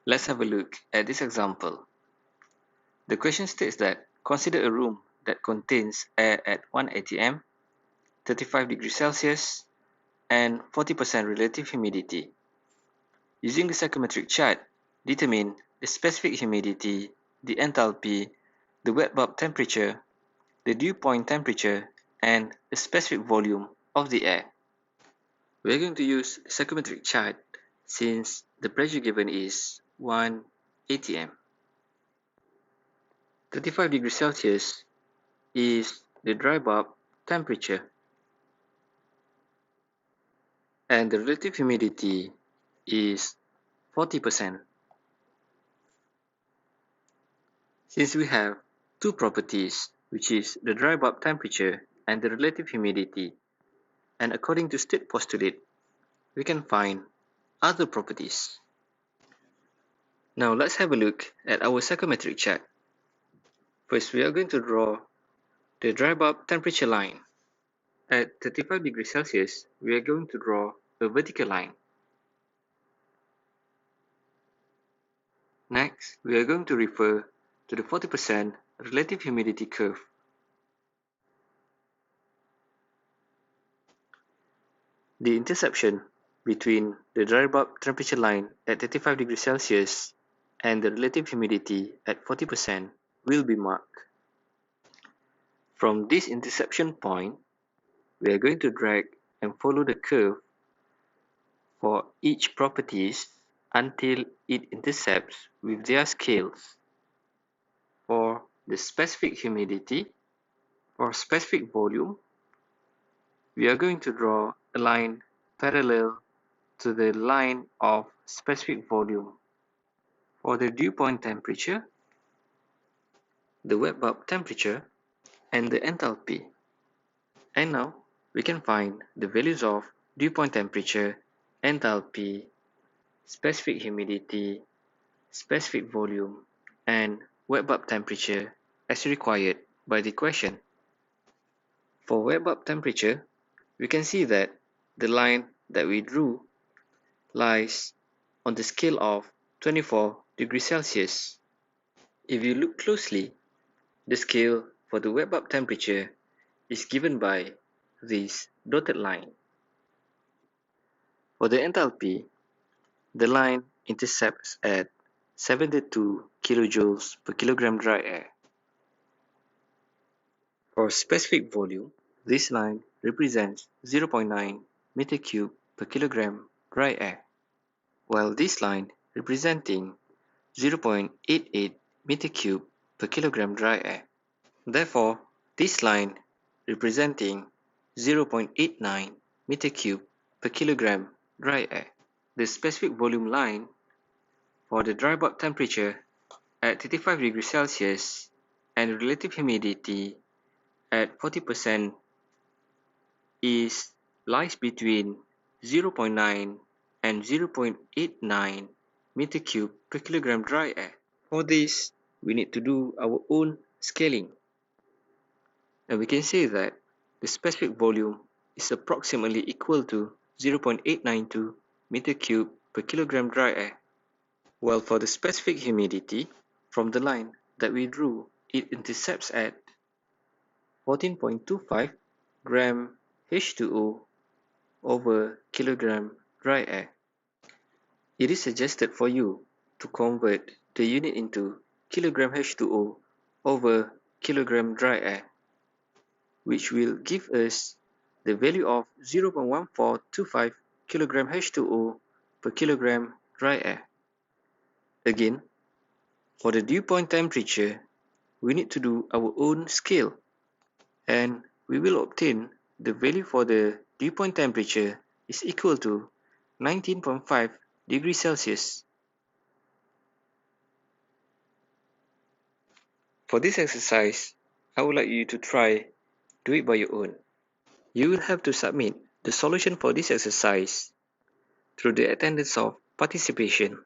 Let's have a look at this example. The question states that consider a room that contains air at 1 atm, 35 degrees Celsius, and 40% relative humidity. Using the psychrometric chart, determine the specific humidity, the enthalpy, the wet bulb temperature, the dew point temperature, and the specific volume of the air. We're going to use the psychrometric chart since the pressure given is 1 atm. 35 degrees Celsius is the dry bulb temperature, and the relative humidity is 40%. Since we have two properties, which is the dry bulb temperature and the relative humidity, and according to state postulate, we can find other properties. Now let's have a look at our psychrometric chart. First, we are going to draw the dry bulb temperature line. At 35 degrees Celsius, we are going to draw a vertical line. Next, we are going to refer to the 40% relative humidity curve. The intersection between the dry bulb temperature line at 35 degrees Celsius and the relative humidity at 40% will be marked. From this intersection point, we are going to drag and follow the curve for each properties until it intercepts with their scales. For the specific humidity, for specific volume, we are going to draw a line parallel to the line of specific volume. For the dew point temperature, the wet bulb temperature, and the enthalpy. And now we can find the values of dew point temperature, enthalpy, specific humidity, specific volume, and wet bulb temperature as required by the question. For wet bulb temperature, we can see that the line that we drew lies on the scale of 24 degrees Celsius. If you look closely, the scale for the wet bulb temperature is given by this dotted line. For the enthalpy, the line intercepts at 72 kilojoules per kilogram dry air. For specific volume, this line represents 0.9 meter cube per kilogram dry air, while this line representing 0.88 meter cube per kilogram dry air. Therefore, this line representing 0.89 meter cube per kilogram dry air. The specific volume line for the dry bulb temperature at 35 degrees Celsius and relative humidity at 40% lies between 0.9 and 0.89 meter cube per kilogram dry air. For this, we need to do our own scaling. And we can say that the specific volume is approximately equal to 0.892 meter cube per kilogram dry air. While for the specific humidity, from the line that we drew, it intercepts at 14.25 gram H2O over kilogram dry air. It is suggested for you to convert the unit into kilogram H2O over kilogram dry air, which will give us the value of 0.1425 kilogram H2O per kilogram dry air. Again, for the dew point temperature, we need to do our own scale, and we will obtain the value for the dew point temperature is equal to 19.5 degrees Celsius. For this exercise, I would like you to try do it by your own. You will have to submit the solution for this exercise through the attendance of participation.